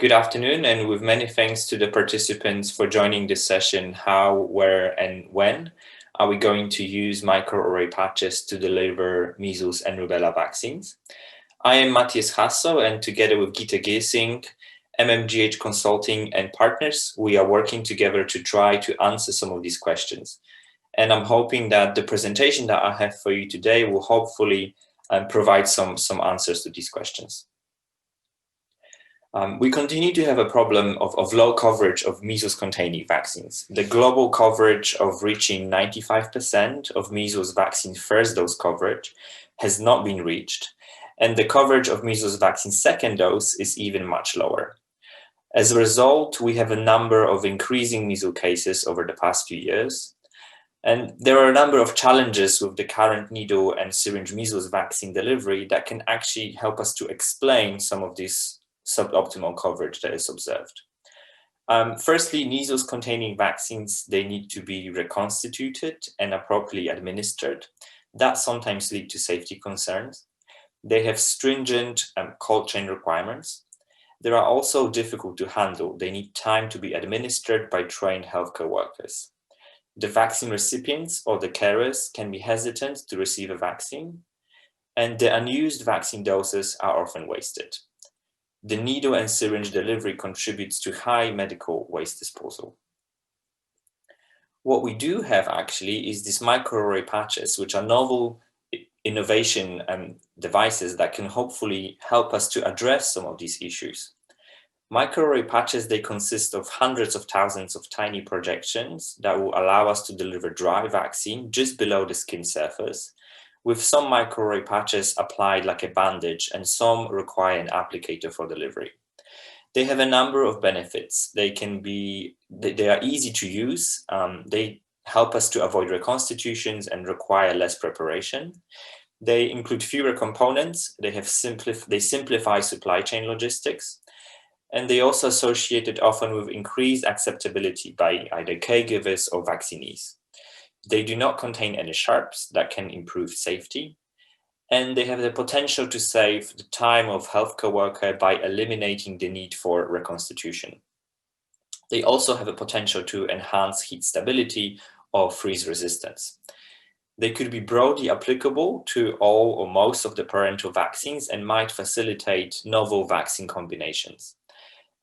Good afternoon, and with many thanks to the participants for joining this session. How, where, and when are we going to use microarray patches to deliver measles and rubella vaccines? I am Matthias Hasso, and together with Gita Gesing, MMGH Consulting and partners, we are working together to try to answer some of these questions. And I'm hoping that the presentation that I have for you today will hopefully provide some answers to these questions. We continue to have a problem of low coverage of measles-containing vaccines. The global coverage of reaching 95% of measles vaccine first dose coverage has not been reached, and the coverage of measles vaccine second dose is even much lower. As a result, we have a number of increasing measles cases over the past few years, and there are a number of challenges with the current needle and syringe measles vaccine delivery that can actually help us to explain some of these suboptimal coverage that is observed. Firstly, measles-containing vaccines, they need to be reconstituted and appropriately administered. That sometimes leads to safety concerns. They have stringent cold chain requirements. They are also difficult to handle. They need time to be administered by trained healthcare workers. The vaccine recipients or the carers can be hesitant to receive a vaccine, and the unused vaccine doses are often wasted. The needle and syringe delivery contributes to high medical waste disposal. What we do have actually is these microarray patches, which are novel innovation devices that can hopefully help us to address some of these issues. Microarray patches, they consist of hundreds of thousands of tiny projections that will allow us to deliver dry vaccine just below the skin surface, with some microarray patches applied like a bandage, and some require an applicator for delivery. They have a number of benefits. They are easy to use. They help us to avoid reconstitutions and require less preparation. They include fewer components. They simplify supply chain logistics. And they also associated often with increased acceptability by either caregivers or vaccinees. They do not contain any sharps that can improve safety, and they have the potential to save the time of healthcare worker by eliminating the need for reconstitution. They also have a potential to enhance heat stability or freeze resistance. They could be broadly applicable to all or most of the parental vaccines and might facilitate novel vaccine combinations.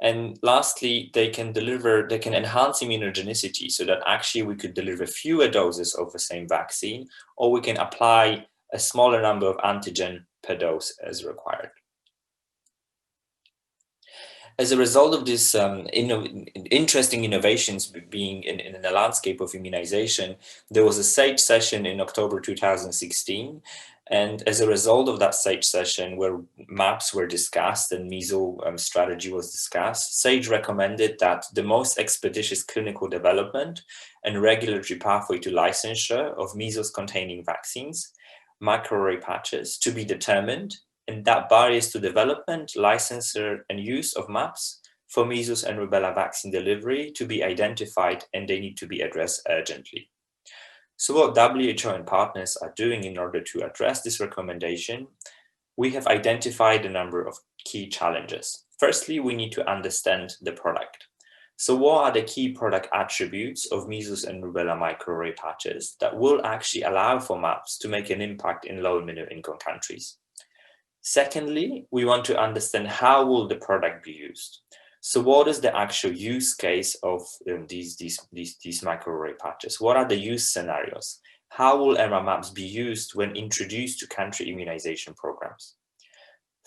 And lastly, they can enhance immunogenicity so that actually we could deliver fewer doses of the same vaccine, or we can apply a smaller number of antigen per dose as required. As a result of these interesting innovations being in the landscape of immunization, there was a SAGE session in October 2016. And as a result of that SAGE session, where MAPs were discussed and measles strategy was discussed, SAGE recommended that the most expeditious clinical development and regulatory pathway to licensure of measles-containing vaccines, microarray patches, to be determined, and that barriers to development, licensure, and use of MAPs for measles and rubella vaccine delivery to be identified, and they need to be addressed urgently. So what WHO and partners are doing in order to address this recommendation, we have identified a number of key challenges. Firstly, we need to understand the product. So what are the key product attributes of measles and rubella microarray patches that will actually allow for MAPs to make an impact in low and middle income countries? Secondly, we want to understand how will the product be used. So what is the actual use case of these microarray patches? What are the use scenarios? How will MRVs be used when introduced to country immunization programs?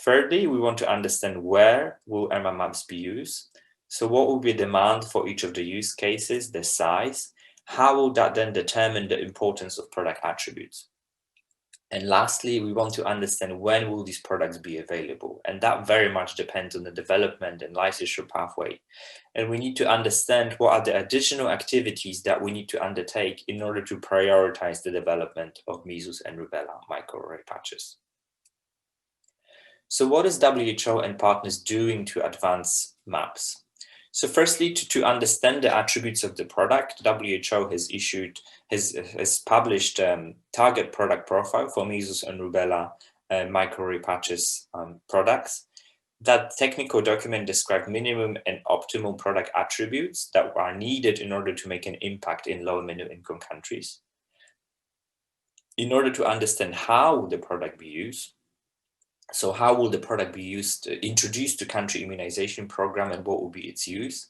Thirdly, we want to understand where will MRVs be used? So what will be demand for each of the use cases, the size? How will that then determine the importance of product attributes? And lastly, we want to understand when will these products be available. And that very much depends on the development and licensure pathway. And we need to understand what are the additional activities that we need to undertake in order to prioritize the development of measles and rubella microarray patches. So what is WHO and partners doing to advance MAPs? So firstly, to understand the attributes of the product, WHO has published target product profile for measles and rubella microarray patches products. That technical document described minimum and optimal product attributes that are needed in order to make an impact in low and middle income countries. In order to understand how the product be used, so how will the product be used, introduced to country immunization program, and what will be its use?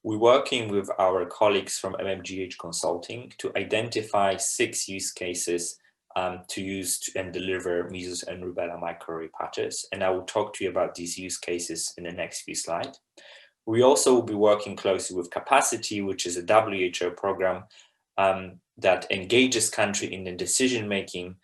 We're working with our colleagues from MMGH Consulting to identify 6 use cases to use and deliver measles and rubella microarray patches. And I will talk to you about these use cases in the next few slides. We also will be working closely with Capacity, which is a WHO program that engages country in the decision-making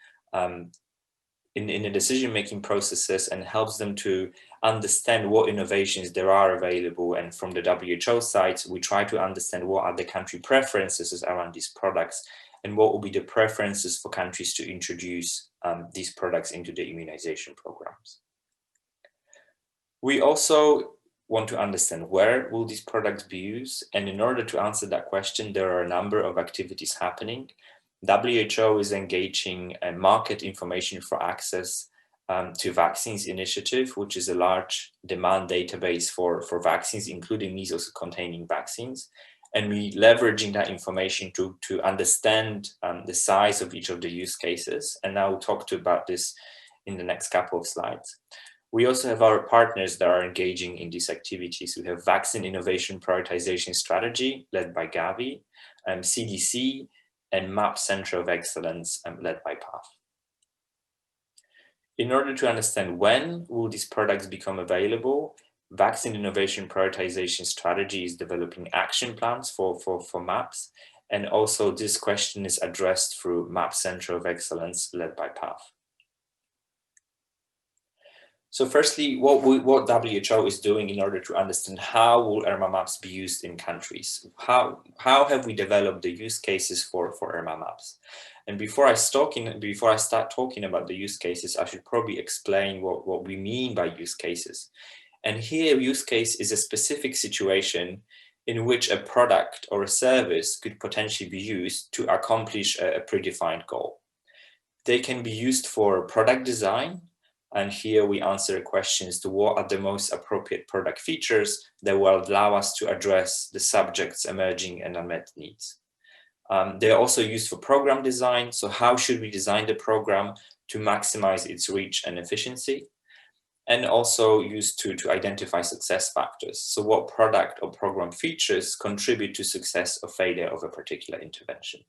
in the decision-making processes and helps them to understand what innovations there are available. And from the WHO side, we try to understand what are the country preferences around these products and what will be the preferences for countries to introduce these products into the immunization programs. We also want to understand where will these products be used. And in order to answer that question, there are a number of activities happening. WHO is engaging a market information for access to vaccines initiative, which is a large demand database for vaccines, including measles containing vaccines. And we leveraging that information to understand the size of each of the use cases. And I will talk to you about this in the next couple of slides. We also have our partners that are engaging in these activities. We have Vaccine Innovation Prioritization Strategy, led by Gavi, CDC, and MAP Center of Excellence, led by PAF. In order to understand when will these products become available, Vaccine Innovation Prioritization Strategy is developing action plans for MAPs, and also this question is addressed through MAP Center of Excellence, led by PAF. So firstly, what WHO is doing in order to understand how will ERMA maps be used in countries? How have we developed the use cases for ERMA maps? And before I start talking about the use cases, I should probably explain what we mean by use cases. And here, use case is a specific situation in which a product or a service could potentially be used to accomplish a predefined goal. They can be used for product design. And here we answer the question as to what are the most appropriate product features that will allow us to address the subject's emerging and unmet needs. They're also used for program design. So how should we design the program to maximize its reach and efficiency? And also used to identify success factors. So what product or program features contribute to success or failure of a particular intervention?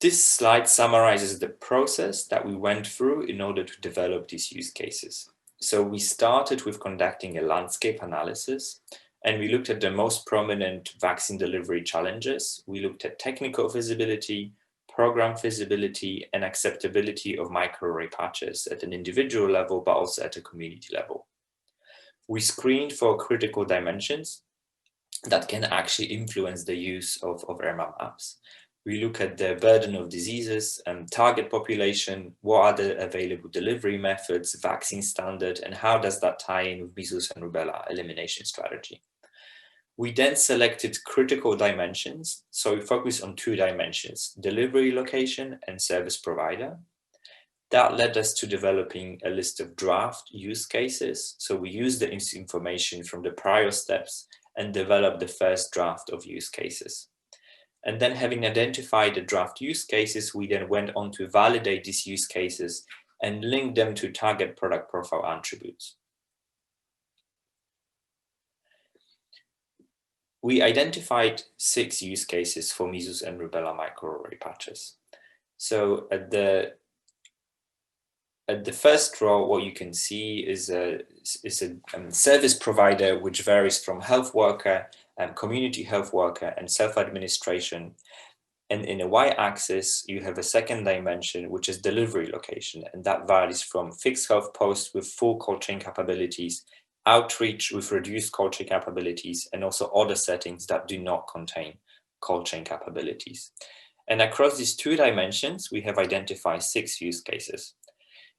This slide summarizes the process that we went through in order to develop these use cases. So we started with conducting a landscape analysis, and we looked at the most prominent vaccine delivery challenges. We looked at technical feasibility, program feasibility, and acceptability of microarray patches at an individual level, but also at a community level. We screened for critical dimensions that can actually influence the use of ERMA maps. We look at the burden of diseases and target population, what are the available delivery methods, vaccine standard, and how does that tie in with measles and rubella elimination strategy. We then selected critical dimensions. So we focused on 2 dimensions, delivery location and service provider. That led us to developing a list of draft use cases. So we used the information from the prior steps and developed the first draft of use cases. And then having identified the draft use cases, we then went on to validate these use cases and link them to target product profile attributes. We identified 6 use cases for measles and rubella microarray patches. So at the first row, what you can see is a service provider, which varies from health worker, community health worker, and self-administration. And in the y-axis, you have a second dimension, which is delivery location, and that varies from fixed health posts with full cold chain capabilities, outreach with reduced cold chain capabilities, and also other settings that do not contain cold chain capabilities. And across these 2 dimensions, we have identified 6 use cases.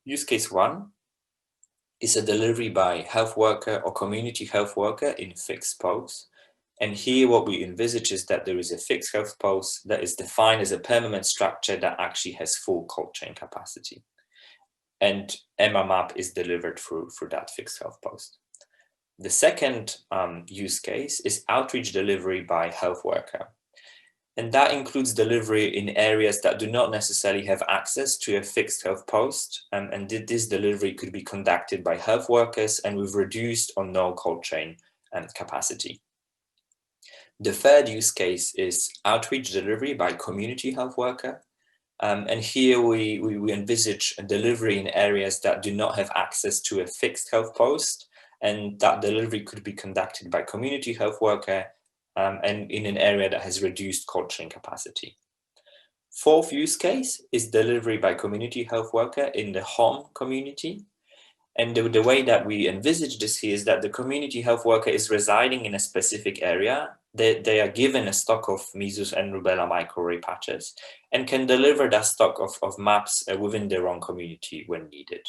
Use case 1 is a delivery by health worker or community health worker in fixed posts. And here what we envisage is that there is a fixed health post that is defined as a permanent structure that actually has full cold chain capacity. and MRMAP is delivered through that fixed health post. The second use case is outreach delivery by health worker. And that includes delivery in areas that do not necessarily have access to a fixed health post. And this delivery could be conducted by health workers and with reduced or no cold chain capacity. The third use case is outreach delivery by community health worker. And here we envisage a delivery in areas that do not have access to a fixed health post. And that delivery could be conducted by community health worker and in an area that has reduced cold chain capacity. Fourth use case is delivery by community health worker in the home community. And the way that we envisage this here is that the community health worker is residing in a specific area. They are given a stock of measles and rubella microarray patches and can deliver that stock of maps within their own community when needed.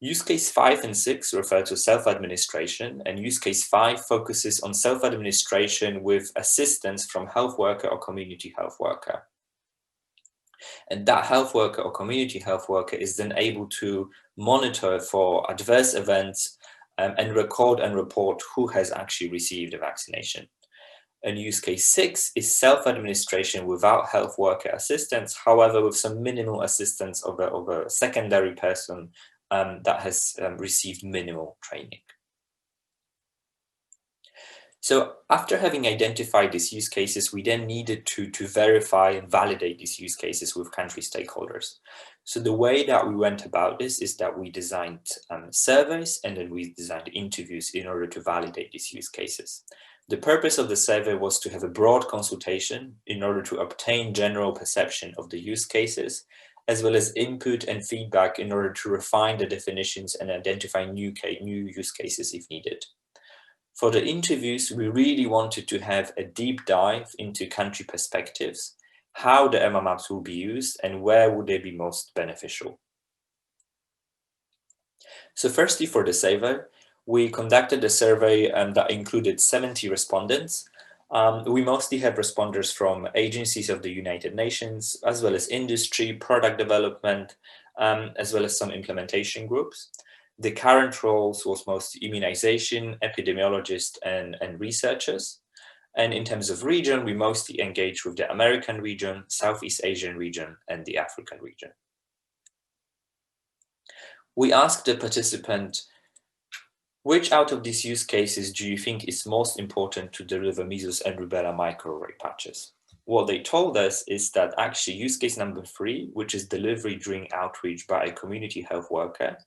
Use case 5 and 6 refer to self-administration, and use case 5 focuses on self-administration with assistance from health worker or community health worker. And that health worker or community health worker is then able to monitor for adverse events and record and report who has actually received a vaccination. And use case 6 is self-administration without health worker assistance, however, with some minimal assistance of a secondary person that has received minimal training. So after having identified these use cases, we then needed to verify and validate these use cases with country stakeholders. So the way that we went about this is that we designed surveys and then we designed interviews in order to validate these use cases. The purpose of the survey was to have a broad consultation in order to obtain general perception of the use cases, as well as input and feedback in order to refine the definitions and identify new use cases if needed. For the interviews, we really wanted to have a deep dive into country perspectives, how the MRMAPs will be used and where would they be most beneficial. So firstly, for the survey, we conducted a survey that included 70 respondents. We mostly have responders from agencies of the United Nations, as well as industry, product development, as well as some implementation groups. The current roles was mostly immunization, epidemiologists, and researchers. And in terms of region, we mostly engage with the American region, Southeast Asian region, and the African region. We asked the participant, which out of these use cases do you think is most important to deliver measles and rubella microarray patches? What they told us is that actually use case number 3, which is delivery during outreach by a community health worker,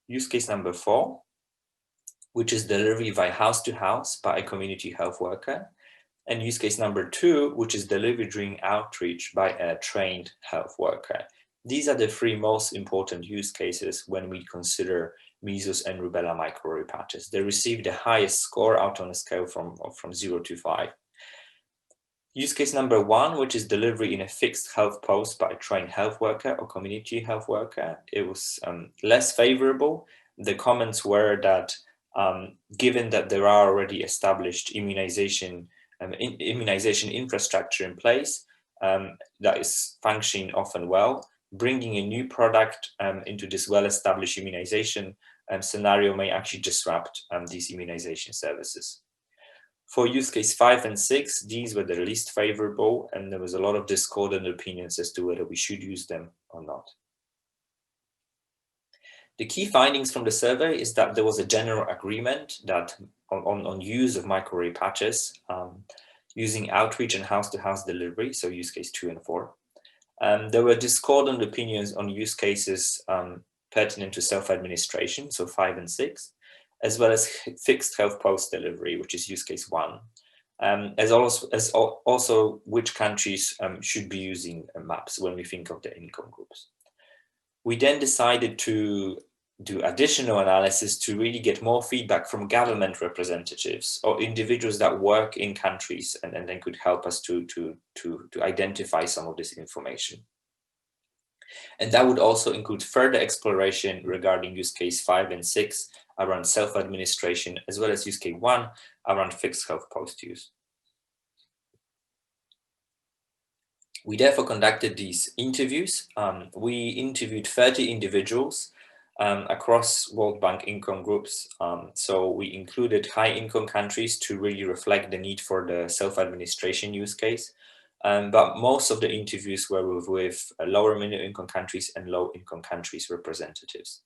use case number 4, which is delivery by house to house by a community health worker, and use case number 2, which is delivery during outreach by a trained health worker. These are the 3 most important use cases when we consider measles and rubella microarray patches. They received the highest score out on a scale from 0 to 5. Use case number 1, which is delivery in a fixed health post by a trained health worker or community health worker, it was less favorable. The comments were that given that there are already established immunization infrastructure in place that is functioning often well, bringing a new product into this well-established immunization scenario may actually disrupt these immunization services. For use case 5 and 6, these were the least favorable, and there was a lot of discordant opinions as to whether we should use them or not. The key findings from the survey is that there was a general agreement that on use of microarray patches using outreach and house-to-house delivery, so use case 2 and 4. There were discordant opinions on use cases pertinent to self-administration, so 5 and 6, as well as fixed health post delivery, which is use case 1, as also which countries should be using maps when we think of the income groups. We then decided to do additional analysis to really get more feedback from government representatives or individuals that work in countries and then could help us to identify some of this information. And that would also include further exploration regarding use case 5 and 6 around self-administration, as well as use case 1 around fixed health post use. We therefore conducted these interviews. We interviewed 30 individuals across World Bank income groups. So we included high income countries to really reflect the need for the self-administration use case. But most of the interviews were with lower middle income countries and low income countries representatives.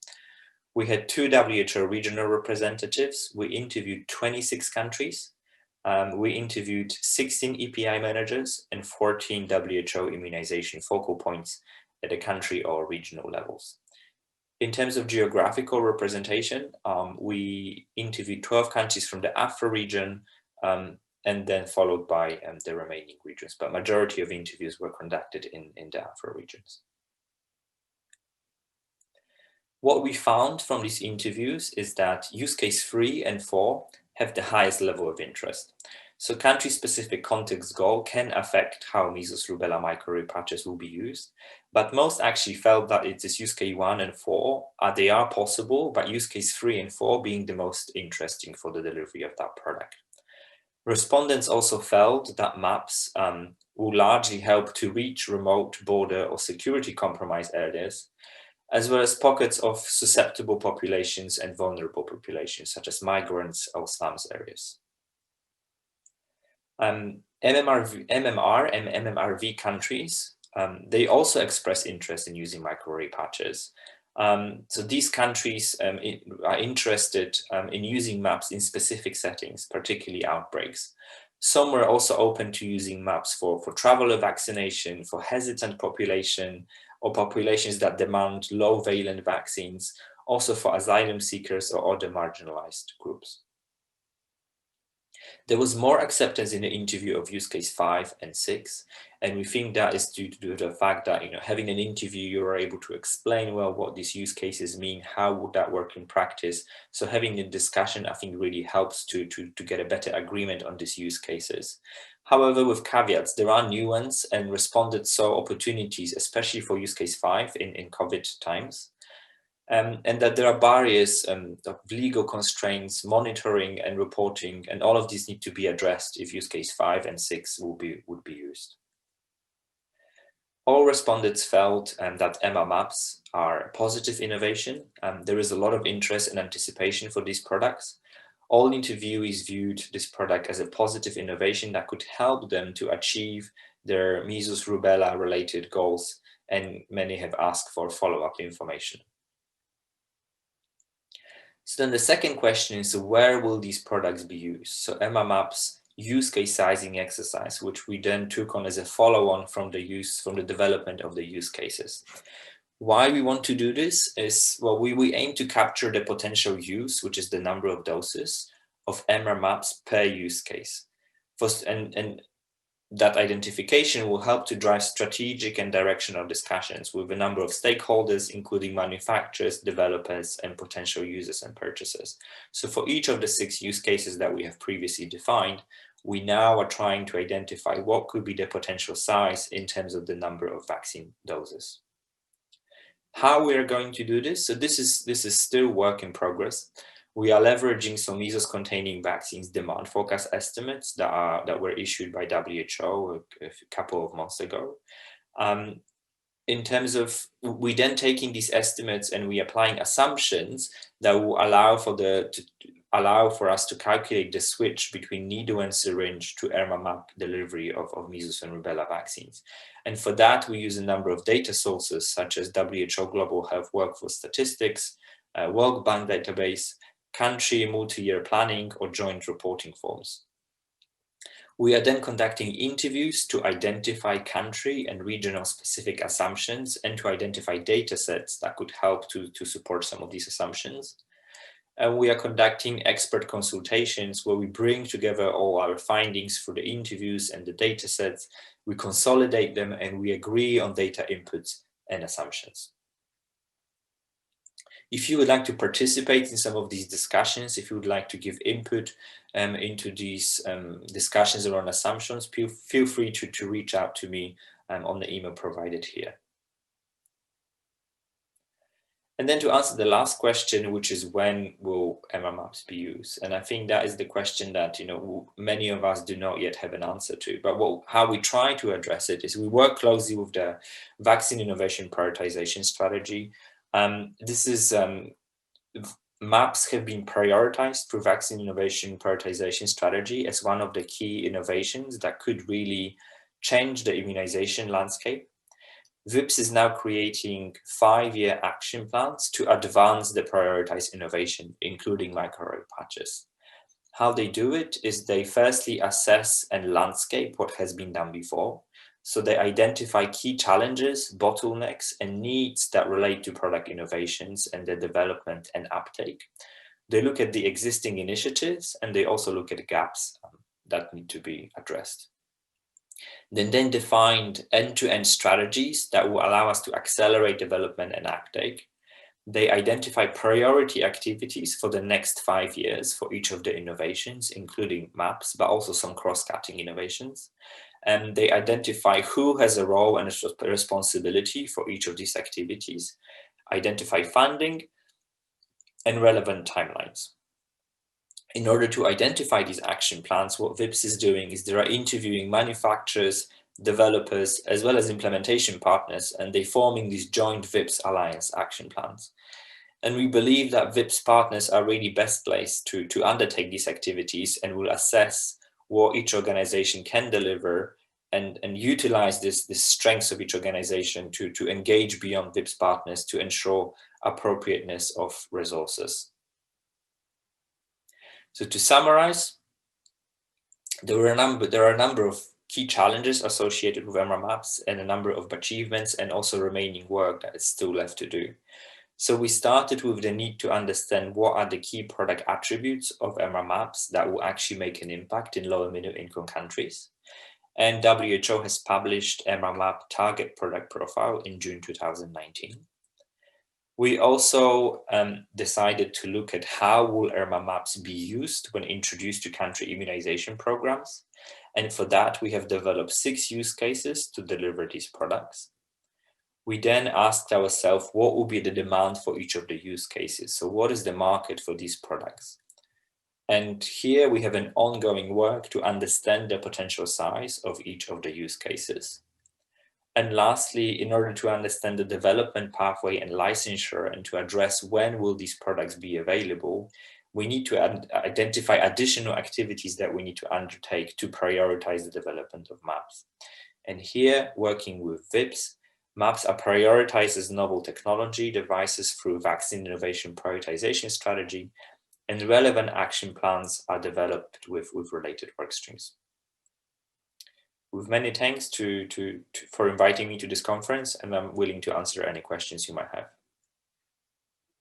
We had 2 WHO regional representatives. We interviewed 26 countries. We interviewed 16 EPI managers and 14 WHO immunization focal points at the country or regional levels. In terms of geographical representation, we interviewed 12 countries from the Afro region, and then followed by the remaining regions, but majority of interviews were conducted in the Afro regions. What we found from these interviews is that use case 3 and 4 have the highest level of interest. So country-specific context goal can affect how measles rubella microarray patches will be used, but most actually felt that it is use case 1 and 4, they are possible, but use case 3 and 4 being the most interesting for the delivery of that product. Respondents also felt that maps will largely help to reach remote, border or security compromised areas, as well as pockets of susceptible populations and vulnerable populations, such as migrants or slums areas. MMR and MMRV countries, they also express interest in using microarray patches. So these countries are interested in using maps in specific settings, particularly outbreaks. Some were also open to using maps for traveler vaccination, for hesitant population, or populations that demand low valent vaccines, also for asylum seekers or other marginalized groups. There was more acceptance in the interview of use case 5 and 6, and we think that is due to the fact that, having an interview, you are able to explain well what these use cases mean, how would that work in practice. So having a discussion, I think, really helps to get a better agreement on these use cases. However, with caveats, there are nuance, and respondents saw opportunities, especially for use case 5 in COVID times. And that there are barriers of legal constraints, monitoring and reporting, and all of these need to be addressed if use case 5 and 6 would be used. All respondents felt that MR maps are a positive innovation. There is a lot of interest and anticipation for these products. All interviewees viewed this product as a positive innovation that could help them to achieve their measles rubella related goals, and many have asked for follow-up information. So then the second question is, where will these products be used? So MR maps use case sizing exercise, which we then took on as a follow-on from the development of the use cases. Why we want to do this is, well, we aim to capture the potential use, which is the number of doses of MR maps per use case. And that identification will help to drive strategic and directional discussions with a number of stakeholders, including manufacturers, developers, and potential users and purchasers. So for each of the 6 use cases that we have previously defined, we now are trying to identify what could be the potential size in terms of the number of vaccine doses. How we are going to do this? So this is still work in progress. We are leveraging some measles-containing vaccines demand forecast estimates that were issued by WHO a couple of months ago. In terms of, we then taking these estimates and we applying assumptions that will allow for us to calculate the switch between needle and syringe to MR map delivery of measles and rubella vaccines. And for that, we use a number of data sources such as WHO Global Health Workforce Statistics, World Bank database, country multi-year planning, or joint reporting forms. We are then conducting interviews to identify country and regional specific assumptions and to identify data sets that could help to support some of these assumptions. And we are conducting expert consultations where we bring together all our findings for the interviews and the data sets, we consolidate them, and we agree on data inputs and assumptions. If you would like to participate in some of these discussions, if you would like to give input into these discussions around assumptions, feel free to reach out to me on the email provided here. And then to answer the last question, which is when will MRMAPs be used? And I think that is the question that many of us do not yet have an answer to. But how we try to address it is we work closely with the Vaccine Innovation Prioritization Strategy. MAPs have been prioritized through Vaccine Innovation Prioritization Strategy as one of the key innovations that could really change the immunization landscape. VIPS is now creating 5-year action plans to advance the prioritized innovation, including microarray patches. How they do it is they firstly assess and landscape what has been done before. So they identify key challenges, bottlenecks, and needs that relate to product innovations and their development and uptake. They look at the existing initiatives, and they also look at gaps that need to be addressed. Then defined end-to-end strategies that will allow us to accelerate development and uptake. They identify priority activities for the next 5 years for each of the innovations, including MAPs, but also some cross-cutting innovations. And they identify who has a role and a responsibility for each of these activities, identify funding and relevant timelines. In order to identify these action plans, what VIPS is doing is they are interviewing manufacturers, developers, as well as implementation partners, and they're forming these joint VIPS Alliance action plans. And we believe that VIPS partners are really best placed to undertake these activities and will assess what each organization can deliver and utilize this strengths of each organization to engage beyond VIPS partners to ensure appropriateness of resources. So to summarize, there are a number of key challenges associated with MRMAPs and a number of achievements and also remaining work that is still left to do. So we started with the need to understand what are the key product attributes of MRMAPs that will actually make an impact in low and middle income countries. And WHO has published MRMAP target product profile in June 2019. We also decided to look at how will MRMAPs be used when introduced to country immunization programs. And for that, we have developed 6 use cases to deliver these products. We then asked ourselves what will be the demand for each of the use cases. So what is the market for these products? And here we have an ongoing work to understand the potential size of each of the use cases. And lastly, in order to understand the development pathway and licensure and to address when will these products be available, we need to identify additional activities that we need to undertake to prioritize the development of MAPs. And here, working with VIPS, MAPs are prioritized as novel technology devices through Vaccine Innovation Prioritization Strategy, and relevant action plans are developed with related work streams. With many thanks for inviting me to this conference, and I'm willing to answer any questions you might have.